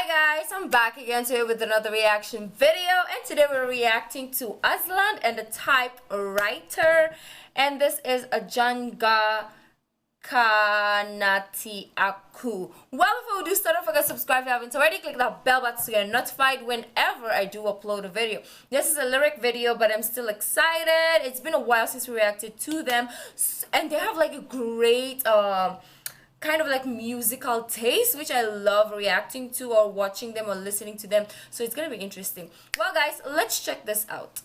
Guys, I'm back again today with another reaction video, and today we're reacting to Azlan and the Typewriter, and this is a Jangan Khianati Aku. Well, before we do start, don't forget to subscribe if you haven't already. Click that bell button to get notified whenever I do upload a video. This is a lyric video, but I'm still excited. It's been a while since we reacted to them, and they have like a great kind of like musical taste, which I love reacting to or watching them or listening to them, so it's gonna be interesting. Well guys, let's check this out.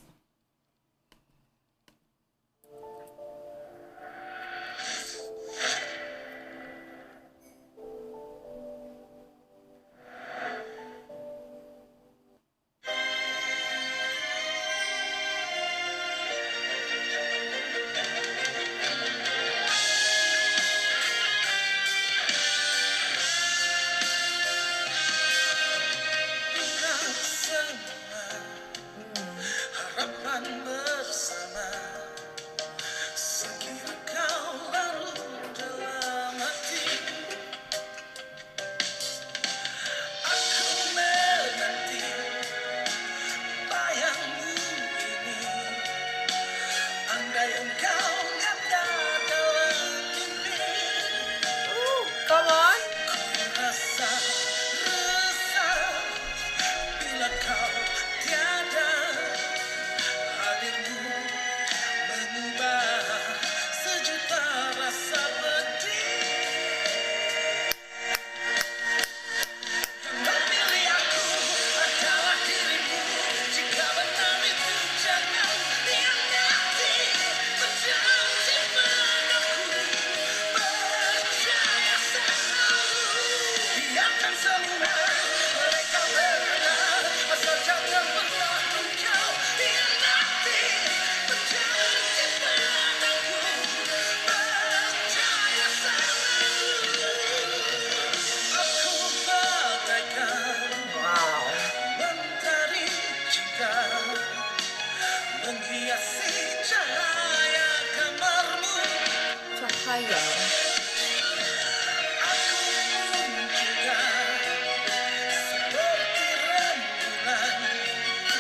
Come on.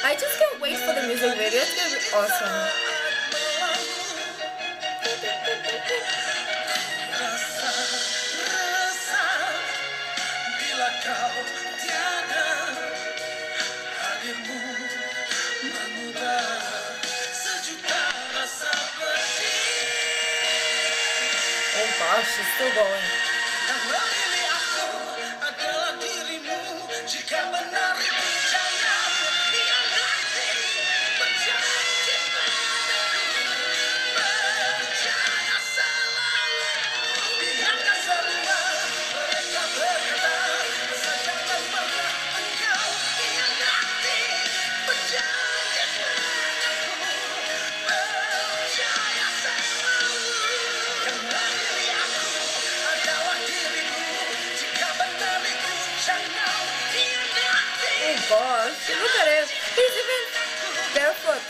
I just can't wait for the music video. It's gonna be awesome. Oh gosh, she's still going. Gosh, look at him. He's even barefoot.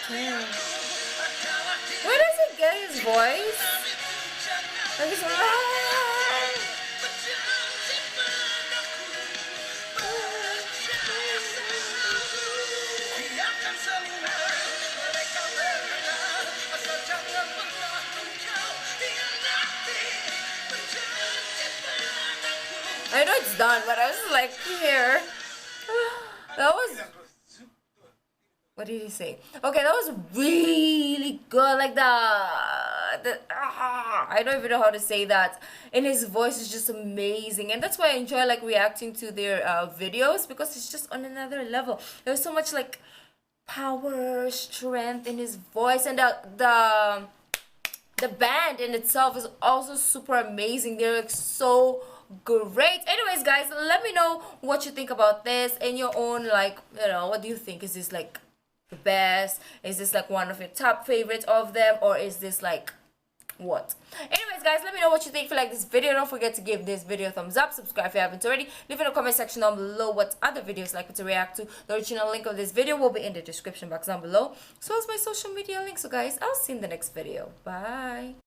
Damn. Where does he get his voice? Like it's I know it's done, but I was like here. That was. What did he say? Okay, that was really good. Like I don't even know how to say that. And his voice is just amazing, and that's why I enjoy like reacting to their videos, because it's just on another level. There's so much like power, strength in his voice, and the band in itself is also super amazing. They're like so great. Anyways guys, let me know what you think about this in your own, like, you know, what do you think? Is this like the best? Is this like one of your top favorites of them, or is this like what. Anyways, guys, let me know what you think. If you like this video, don't forget to give this video a thumbs up, subscribe if you haven't already, leave in the comment section down below what other videos like me to react to. The original link of this video will be in the description box down below, as well as my social media links. So guys, I'll see you in the next video. Bye.